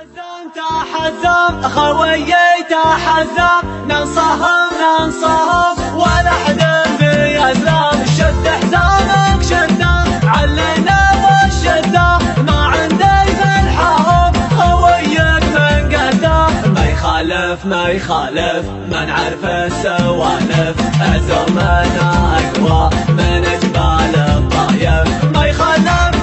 تحزم خويي تحزم ننصهم ولا حد بيزلم شد حزامك شده علينا والشده ما عندي بالحرب خويك من قده ما يخالف ما نعرف السوالف عزومنا اقوى من جبال الطايف ما يخالف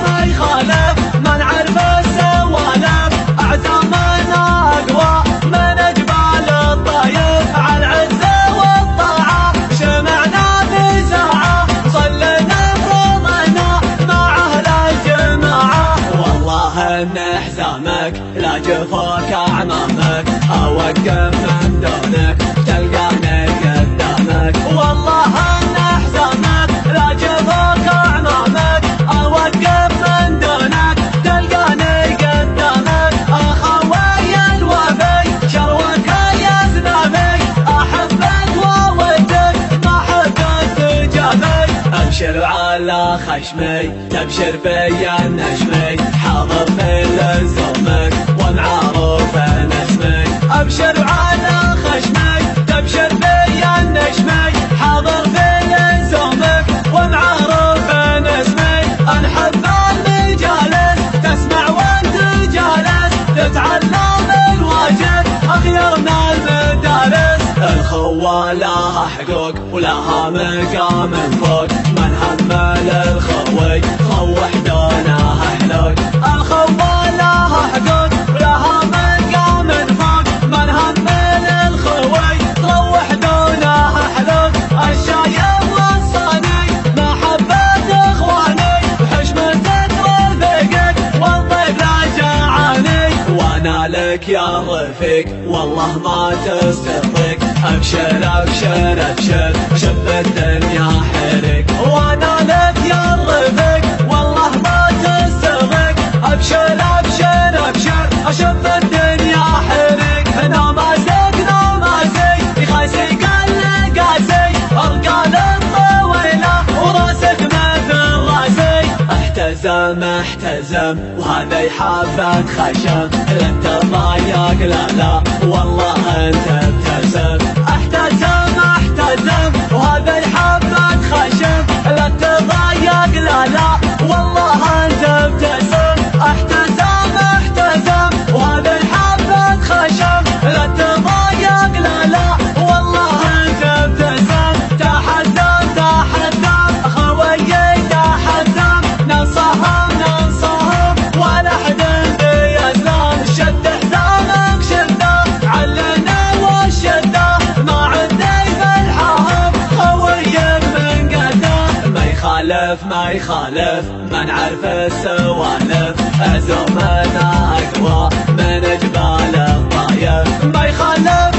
ما نعرف السوالف عزومنا اقوى من جبال الطايف على العزه والطاعه شمعنا بساعه صلينا فرضنا مع اهل الجماعه والله ان حزامك لا جفاك اعمامك اوقف من دونك تلقاني قدامك والله ان حزامك لا جفاك اعمامك اوقف من دونك تلقاني قدامك اخوي الوفي شروك يا زنابي احبك وودك ما حبك تجابي ابشر على خشمي تبشر بيا النشمي حاضر في لزومك ومعروف نسمي ابشر على خشمي تبشر بيا النشمي حاضر في لزومك ومعروف نسمي انحب المجالس تسمع وانت جالس تتعلم الواجب اخيرنا المدارس الخوة لها حقوق ولها مقام فوق من همل الخوي خوح دونها حلوق الخوة لها حقوق ولها مقام فوق من همل الخوي خوح دونها حلوق الشايب والصاني محبة اخواني وحشمتك رفيقك والضيف لا جاعاني وانا لك يا رفيق والله ما تصدق ابشر ابشر ابشر شب الدنيا حرك وانا لك يا رفيق والله ما تصدق ابشر ابشر ابشر اشب الدنيا حرك هنا ماسي يخاسي قال قاسي ارقال الطويله وراسك مثل راسي احتزم وهذا يحبك خشم لن تضايق لا والله انت ابتسم احتزم وهذا يحبك خشم لا تضايق لا والله انت ابتسم احتزم وهذا يحبك خشم لا تضايق لا والله انت ابتسم تحزم خويي تحزم ننصهم ولا حد بيزلم شد حزامك شده علينا والشده ما عندي بالحرب خويك من قده ما يخالف ما نعرف السوالف عزومنا اقوى من جبال الطايف ما يخالف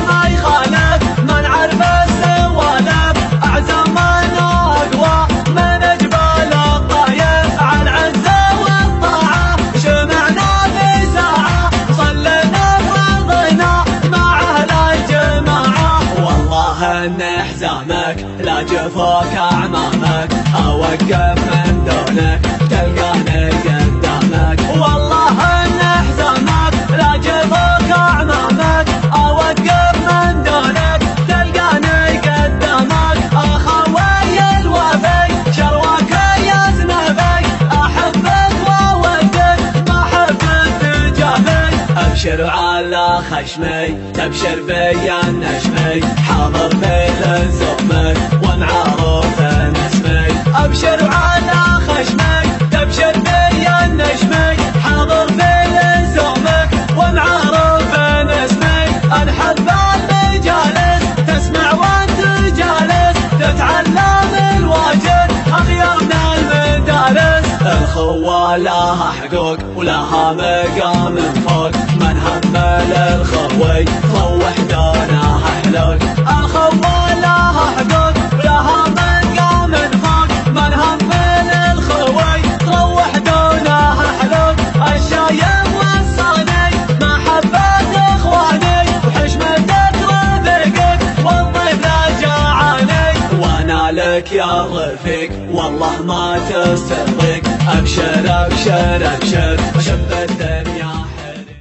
ما نعرف السوالف عزومنا اقوى من جبال الطايف على العزه والطاعه شمعنا بساعه صلينا فرضنا مع اهل الجماعه والله ان حزامك لا جفاك اعمامك اوقف من دونك تلقاني قدامك والله ان حزامك لا جفاك اعمامك اوقف من دونك تلقاني قدامك اخوي الوفي شروك يا زنابي احبك وودك ما حبك تجابي ابشر على خشمي تبشر بيا النشمي حاضر في لزومك ومعروف نسمي ابشر على خشمي تبشر بيا النشمي حاضر في لزومك ومعروف نسمي انحب المجالس تسمع وانت جالس تتعلم الواجب اخيرنا المدارس الخوة لها حقوق ولها مقام فوق من همل الخوي خوح دونها حلوق الخوة لها حقوق ولها مقام فوق من همل الخوي خوح دونها حلوق الشايب والصاني محبة اخواني وحشمتك رفيقك والضيف لا جاعاني وانا لك يا رفيق والله ما تصدق ابشر ابشر ابشر